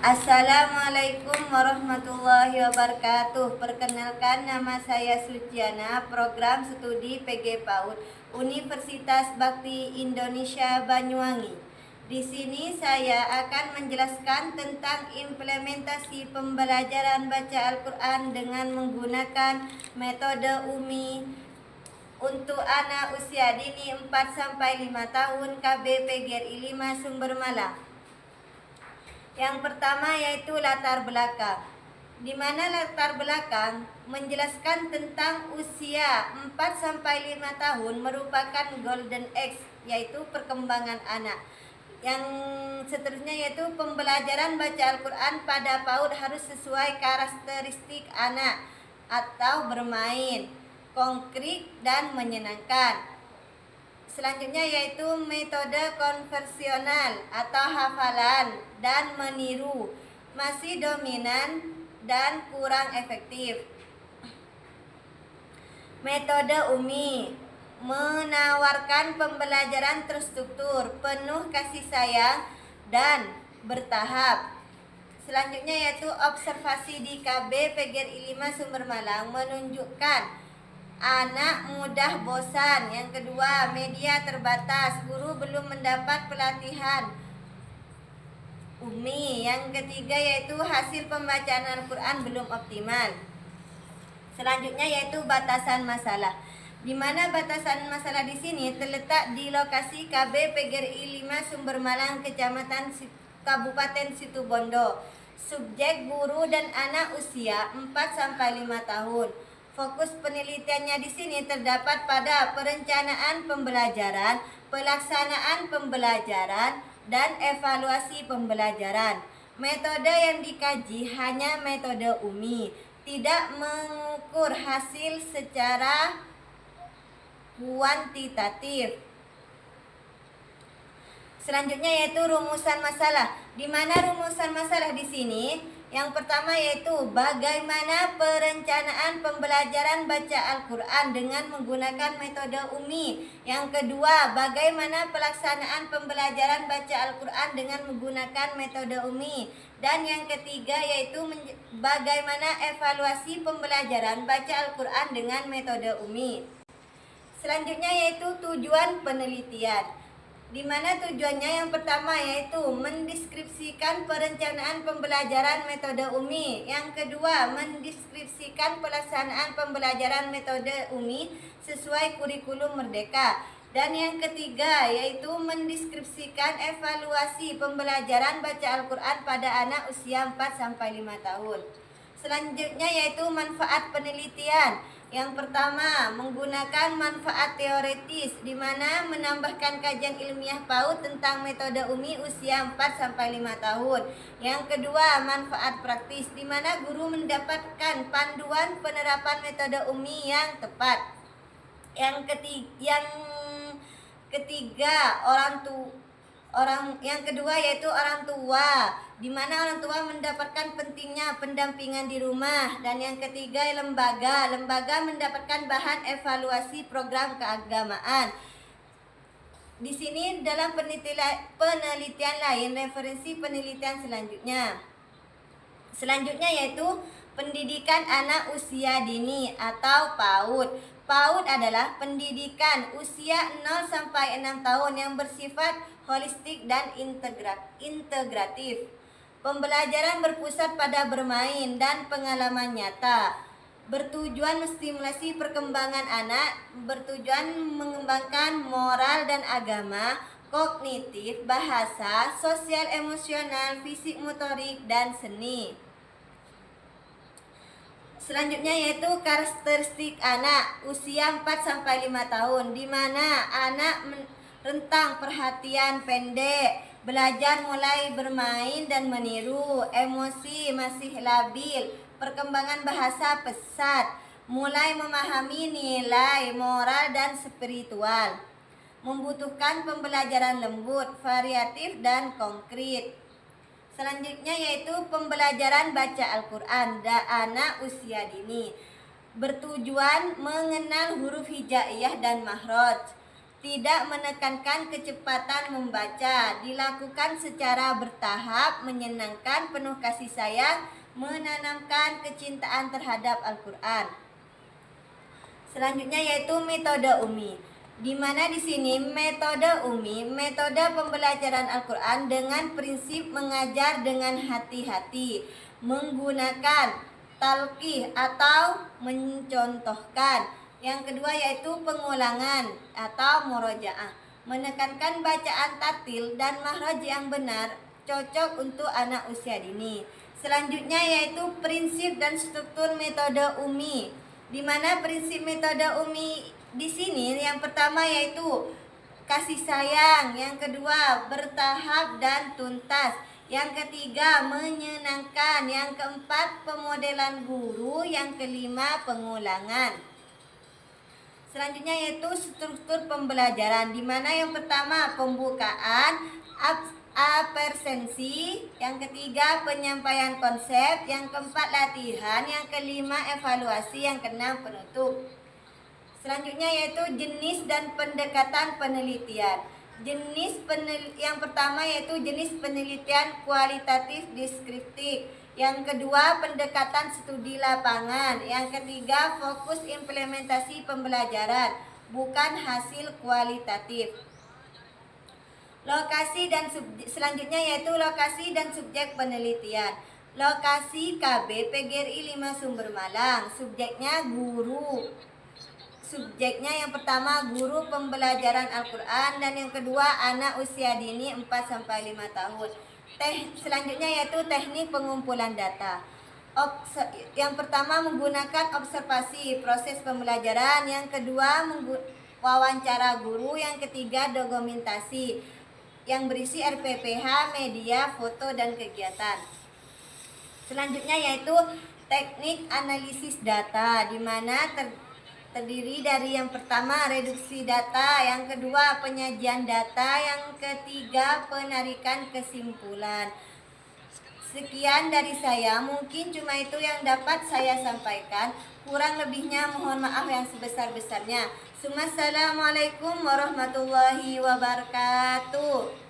Assalamualaikum warahmatullahi wabarakatuh. Perkenalkan, nama saya Suciana, program studi PG PAUD Universitas Bakti Indonesia Banyuwangi. Di sini saya akan menjelaskan tentang implementasi pembelajaran baca Al-Quran dengan menggunakan metode UMI untuk anak usia dini 4-5 tahun KB PGRI 5 Sumber Malang. Yang pertama yaitu latar belakang, di mana latar belakang menjelaskan tentang usia 4-5 tahun merupakan golden age, yaitu perkembangan anak. Yang seterusnya yaitu pembelajaran baca Al-Quran pada PAUD harus sesuai karakteristik anak atau bermain, konkret dan menyenangkan. Selanjutnya yaitu metode konvensional atau hafalan dan meniru masih dominan dan kurang efektif. Metode UMI menawarkan pembelajaran terstruktur, penuh kasih sayang dan bertahap. Selanjutnya yaitu observasi di KB PGRI 5 Sumber Malang menunjukkan anak mudah bosan. Yang kedua, media terbatas, guru belum mendapat pelatihan UMI. Yang ketiga yaitu hasil pembacaan Al-Quran belum optimal. Selanjutnya yaitu batasan masalah, di mana batasan masalah di sini terletak di lokasi KB PGRI 5 Sumber Malang, Kecamatan Kabupaten Situbondo. Subjek guru dan anak usia 4-5 tahun. Fokus penelitiannya di sini terdapat pada perencanaan pembelajaran, pelaksanaan pembelajaran, dan evaluasi pembelajaran. Metode yang dikaji hanya metode UMI, tidak mengukur hasil secara kuantitatif. Selanjutnya yaitu rumusan masalah, di mana rumusan masalah di sini yang pertama yaitu bagaimana perencanaan pembelajaran baca Al-Quran dengan menggunakan metode UMI. Yang kedua, bagaimana pelaksanaan pembelajaran baca Al-Quran dengan menggunakan metode UMI. Dan yang ketiga yaitu bagaimana evaluasi pembelajaran baca Al-Quran dengan metode UMI. Selanjutnya yaitu tujuan penelitian, di mana tujuannya yang pertama yaitu mendeskripsikan perencanaan pembelajaran metode UMI. Yang kedua, mendeskripsikan pelaksanaan pembelajaran metode UMI sesuai kurikulum Merdeka. Dan yang ketiga yaitu mendeskripsikan evaluasi pembelajaran baca Al-Quran pada anak usia 4-5 tahun. Selanjutnya yaitu manfaat penelitian. Yang pertama, menggunakan manfaat teoretis, di mana menambahkan kajian ilmiah PAUD tentang metode UMI usia 4-5 tahun. Yang kedua, manfaat praktis, di mana guru mendapatkan panduan penerapan metode UMI yang tepat. Yang ketiga, yang kedua yaitu orang tua, di mana orang tua mendapatkan pentingnya pendampingan di rumah. Dan yang ketiga, lembaga mendapatkan bahan evaluasi program keagamaan. Di sini dalam penelitian lain, referensi penelitian selanjutnya yaitu pendidikan anak usia dini atau PAUD. PAUD adalah pendidikan usia 0-6 tahun yang bersifat holistik dan integratif. Pembelajaran berpusat pada bermain dan pengalaman nyata. Bertujuan menstimulasi perkembangan anak, bertujuan mengembangkan moral dan agama, kognitif, bahasa, sosial emosional, fisik motorik, dan seni. Selanjutnya yaitu karakteristik anak usia 4-5 tahun, di mana anak rentang perhatian pendek, belajar mulai bermain dan meniru, emosi masih labil, perkembangan bahasa pesat, mulai memahami nilai moral dan spiritual, membutuhkan pembelajaran lembut, variatif, dan konkret. Selanjutnya yaitu pembelajaran baca Al-Quran anak usia dini, bertujuan mengenal huruf hijaiyah dan makhraj, tidak menekankan kecepatan membaca, dilakukan secara bertahap, menyenangkan, penuh kasih sayang, menanamkan kecintaan terhadap Al-Quran. Selanjutnya yaitu metode UMI, di mana di sini metode UMI, metode pembelajaran Al-Quran dengan prinsip mengajar dengan hati-hati, menggunakan talqih atau mencontohkan. Yang kedua yaitu pengulangan atau murojaah, menekankan bacaan tartil dan makhraj yang benar, cocok untuk anak usia dini. Selanjutnya yaitu prinsip dan struktur metode UMI, di mana prinsip metode UMI di sini yang pertama yaitu kasih sayang, yang kedua bertahap dan tuntas, yang ketiga menyenangkan, yang keempat pemodelan guru, yang kelima pengulangan. Selanjutnya yaitu struktur pembelajaran, di mana yang pertama pembukaan, apersensi, yang ketiga penyampaian konsep, yang keempat latihan, yang kelima evaluasi, yang keenam penutup. Selanjutnya yaitu jenis dan pendekatan penelitian. Yang pertama yaitu jenis penelitian kualitatif deskriptif. Yang kedua pendekatan studi lapangan. Yang ketiga fokus implementasi pembelajaran, bukan hasil kualitatif. Lokasi dan selanjutnya yaitu lokasi dan subjek penelitian. Lokasi KB PGRI 5 Sumber Malang. Subjeknya guru. Subjeknya yang pertama guru pembelajaran Al-Quran, dan yang kedua anak usia dini 4-5 tahun. Selanjutnya yaitu teknik pengumpulan data. Yang pertama menggunakan observasi proses pembelajaran, yang kedua wawancara guru, yang ketiga dokumentasi yang berisi RPPH, media, foto, dan kegiatan. Selanjutnya yaitu teknik analisis data, di mana terdiri dari yang pertama reduksi data, yang kedua penyajian data, yang ketiga penarikan kesimpulan. Sekian dari saya, mungkin cuma itu yang dapat saya sampaikan. Kurang lebihnya mohon maaf yang sebesar-besarnya. Assalamualaikum warahmatullahi wabarakatuh.